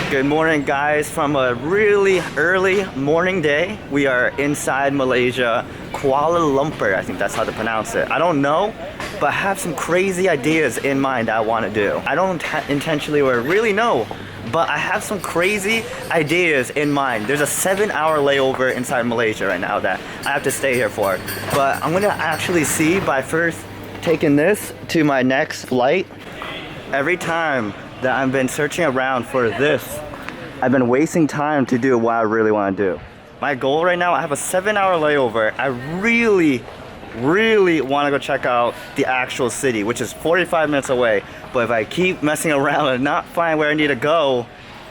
Good morning, guys, from a really early morning day. We are inside Malaysia, Kuala Lumpur, I think that's how to pronounce it. I don't know, but I have some crazy ideas in mind that I want to do. I don't intentionally or really know, but I have some crazy ideas in mind. There's a 7-hour layover inside Malaysia right now that I have to stay here for. But I'm gonna actually see by first taking this to my next flight. Every time that I've been searching around for this, I've been wasting time to do what I really want to do. My goal right now, I have a 7-hour layover. I really want to go check out the actual city, which is 45 minutes away. But if I keep messing around and not find where I need to go,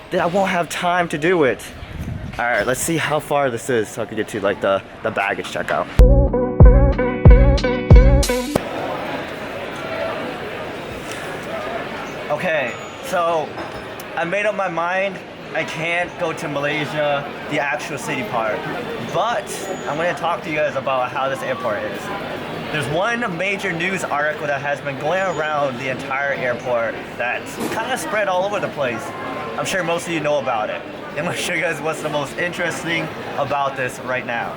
then I won't have time to do it. All right, let's see how far this is so I can get to like the baggage checkout. Okay, so I made up my mind. I can't go to Malaysia, the actual city part, but I'm going to talk to you guys about how this airport is. There's one major news article that has been going around the entire airport that's kind of spread all over the place. I'm sure most of you know about it. I'm going to show you guys what's the most interesting about this right now.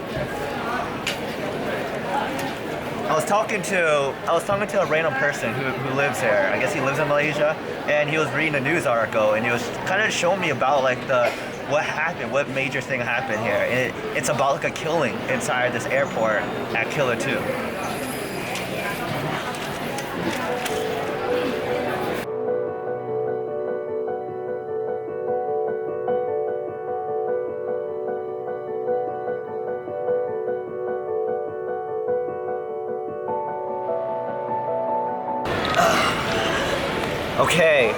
I was talking to a random person who lives here. I guess he lives in Malaysia, and he was reading a news article, and he was kind of showing me about like what happened, what major thing happened here. And it's about like a killing inside this airport at Kuala 2. Okay,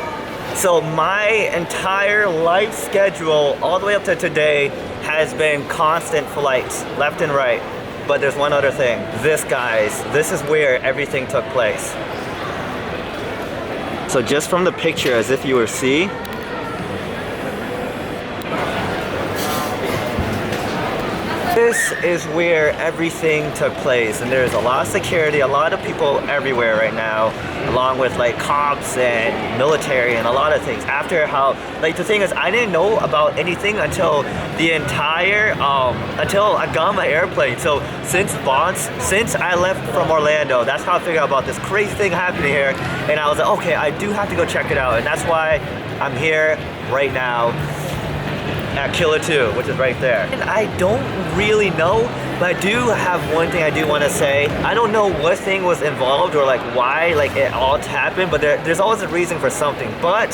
so my entire life schedule all the way up to today has been constant flights, left and right. But there's one other thing. This, guys, this is where everything took place. So just from the picture, as if you were see, this is where everything took place, and there's a lot of security, a lot of people everywhere right now, along with like cops and military and a lot of things. After how, like the thing is, I didn't know about anything until the entire, until I got on my airplane. So since I left from Orlando, that's how I figured out about this crazy thing happening here. And I was like, okay, I do have to go check it out. And that's why I'm here right now at Kuala 2, which is right there. And I don't really know, but I do have one thing I do want to say. I don't know what thing was involved or like why like it all happened, but there's always a reason for something. But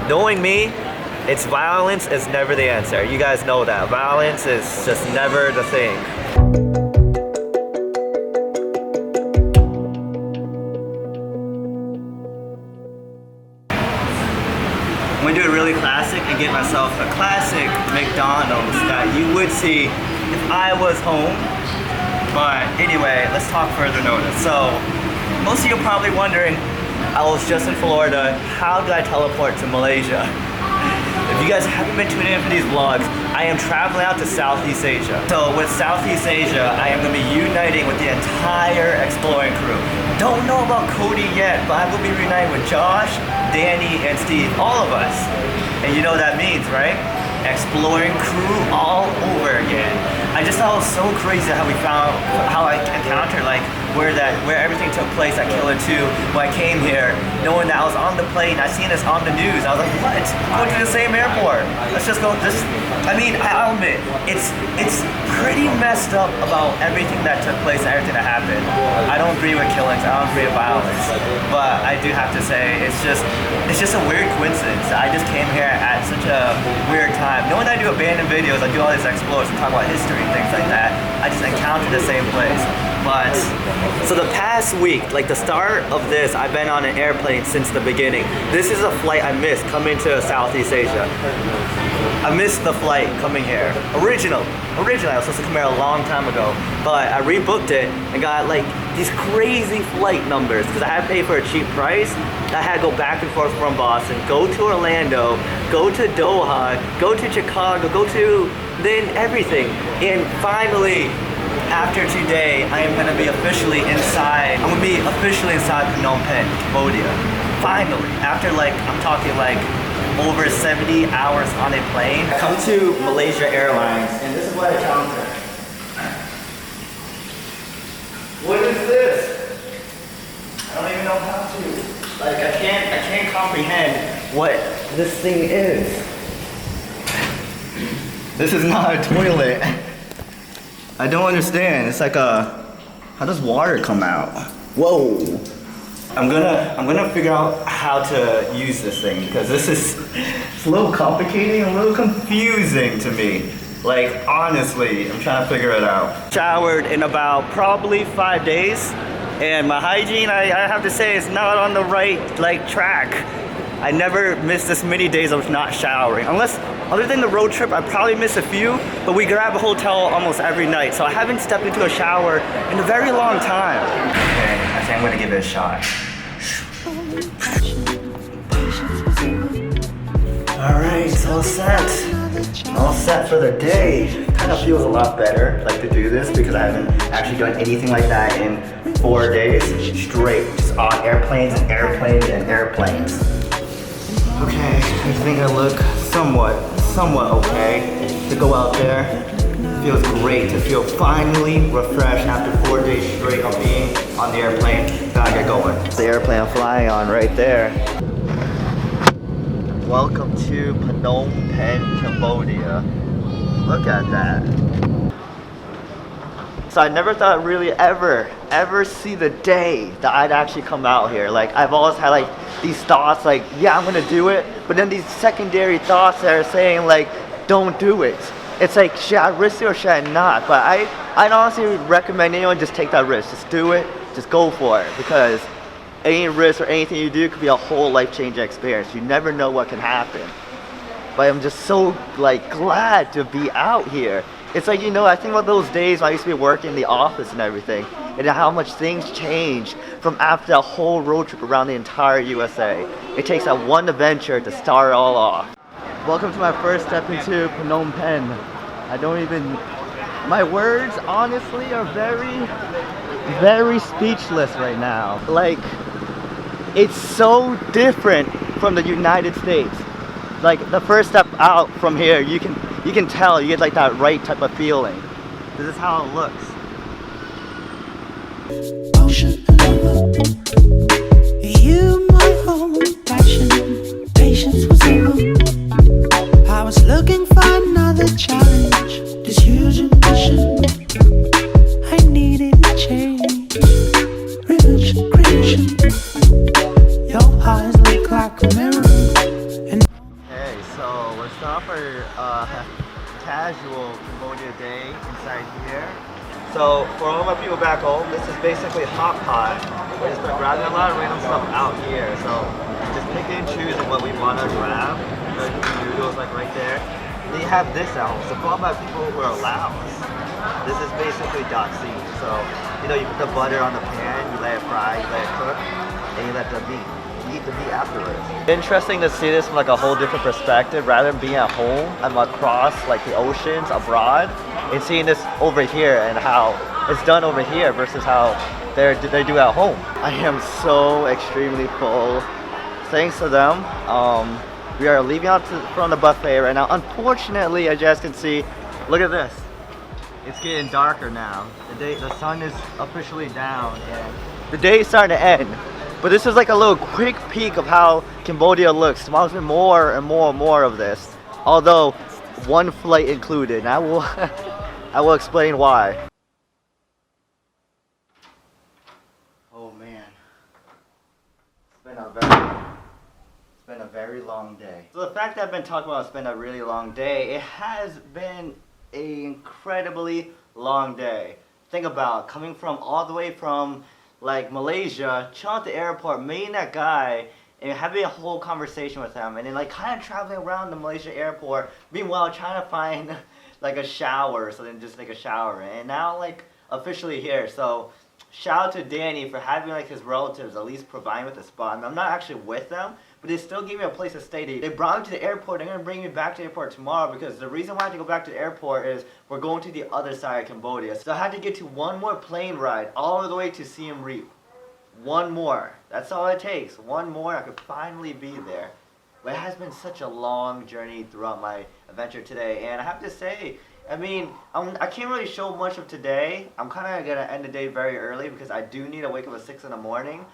knowing me, it's violence is never the answer. You guys know that. Violence is just never the thing. I'm gonna do it really classic and get myself a classic McDonald's that you would see if I was home. But anyway, let's talk further notice. So, most of you are probably wondering, I was just in Florida, how did I teleport to Malaysia? If you guys haven't been tuning in for these vlogs, I am traveling out to Southeast Asia. So with Southeast Asia, I am gonna be uniting with the entire Exploring crew. Don't know about Cody yet, but I will be reuniting with Josh, Danny, and Steve, all of us. And you know what that means, right? Exploring crew all over again. I just thought it was so crazy how I encountered like where everything took place at Kuala 2 when I came here, knowing that I was on the plane. I seen this on the news. I was like, what? Going to the same airport. Let's just go. I mean, I'll admit, it's pretty messed up about everything that took place and everything that happened. I don't agree with killings. I don't agree with violence. But I do have to say, it's just a weird coincidence. I just came here at such a weird time. Knowing that I do abandoned videos, I do all these explores and talk about history and things like that, I just encountered the same place. But, so the past week, like the start of this, I've been on an airplane since the beginning. This is a flight I missed coming to Southeast Asia. I missed the flight coming here. Originally, I was supposed to come here a long time ago, but I rebooked it and got like these crazy flight numbers because I had to pay for a cheap price. I had to go back and forth from Boston, go to Orlando, go to Doha, go to Chicago, go to then everything. And finally, after today, I am going to be officially inside. I'm going to be officially inside Phnom Penh, Cambodia. Finally, after like, I'm talking like over 70 hours on a plane. I come to Malaysia Airlines, and this is what I encounter. What is this? I don't even know how to. Like, I can't comprehend what this thing is. This is not a toilet. I don't understand. It's like how does water come out? Whoa. I'm gonna figure out how to use this thing because it's a little complicated and a little confusing to me. Like, honestly, I'm trying to figure it out. Showered in about probably 5 days, and my hygiene, I have to say, is not on the right track. I never missed this many days of not showering. Unless, other than the road trip, I probably missed a few, but we grab a hotel almost every night, so I haven't stepped into a shower in a very long time. Okay, I think I'm gonna give it a shot. Alright, it's all set. All set for the day. Kind of feels a lot better, like, to do this because I haven't actually done anything like that in 4 days straight, just on airplanes and airplanes and airplanes. Okay, I think I look somewhat okay to go out there. Feels great to feel finally refreshed after 4 days straight of being on the airplane. Gotta get going. The airplane I'm flying on right there. Welcome to Phnom Penh, Cambodia. Look at that. So I never thought I'd really ever see the day that I'd actually come out here. Like, I've always had like these thoughts like, yeah, I'm gonna do it. But then these secondary thoughts that are saying like, don't do it. It's like, should I risk it or should I not? But I'd honestly recommend anyone just take that risk. Just do it, just go for it. Because any risk or anything you do could be a whole life-changing experience. You never know what can happen. But I'm just so like glad to be out here. It's like, you know, I think about those days when I used to be working in the office and everything, and how much things change from after that whole road trip around the entire USA. It takes that one adventure to start it all off. Welcome to my first step into Phnom Penh. My words honestly are very speechless right now. Like, it's so different from the United States. Like, the first step out from here, you can tell, you get like that right type of feeling. This is how it looks. Ocean you my whole passion. Patience was over. I was looking for another challenge. This huge ambition, I needed a change. Revenge creation. Your eyes look like a mirror. Okay, so let's start off our casual Cambodia day inside here. So for all my people back home, this is basically hot pot. We're just grabbing a lot of random stuff out here. So just pick and choose what we want to grab. There's noodles like right there. They have this out. So for all my people who are Laos, this is basically doxy. So, you know, you put the butter on the pan, you let it fry, you let it cook, and you let the meat. You eat the meat afterwards. Interesting to see this from like a whole different perspective. Rather than being at home, I'm across like the oceans abroad, and seeing this over here and how it's done over here versus how they do at home. I am so extremely full. Thanks to them. We are leaving out from the buffet right now. Unfortunately, as you guys can see, look at this. It's getting darker now. The sun is officially down and the day is starting to end. But this is like a little quick peek of how Cambodia looks. Tomorrow's been more and more of this. Although one flight included. And I will explain why. Oh man. It's been a very long day. So the fact that I've been talking about it's been a really long day, it has been an incredibly long day. Think about coming from all the way from like Malaysia, chilling at the airport, meeting that guy, and having a whole conversation with him, and then like kind of traveling around the Malaysia airport, meanwhile trying to find like a shower, so then just take a shower, and now like officially here. So shout out to Danny for having like his relatives at least providing with a spot. I mean, I'm not actually with them, but they still gave me a place to stay. They brought me to the airport. They're gonna bring me back to the airport tomorrow because the reason why I have to go back to the airport is we're going to the other side of Cambodia. So I had to get to one more plane ride all the way to Siem Reap. One more. That's all it takes. One more, I could finally be there. But it has been such a long journey throughout my adventure today, and I have to say, I mean, I can't really show much of today. I'm kind of going to end the day very early because I do need to wake up at 6 in the morning.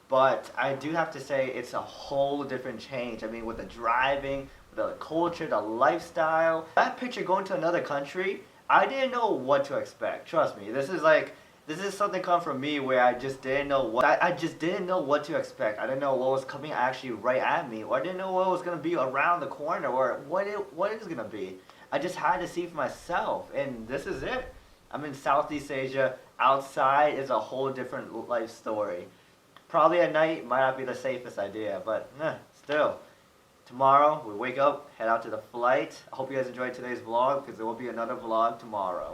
But I do have to say it's a whole different change. I mean, with the driving, the culture, the lifestyle. That picture going to another country, I didn't know what to expect. Trust me, this is something come from me where I just didn't know what to expect. I didn't know what was coming actually right at me, or I didn't know what was gonna be around the corner, or what it's gonna be. I just had to see for myself, and this is it. I'm in Southeast Asia. Outside is a whole different life story. Probably at night might not be the safest idea, but still. Tomorrow, we wake up, head out to the flight. I hope you guys enjoyed today's vlog because there will be another vlog tomorrow.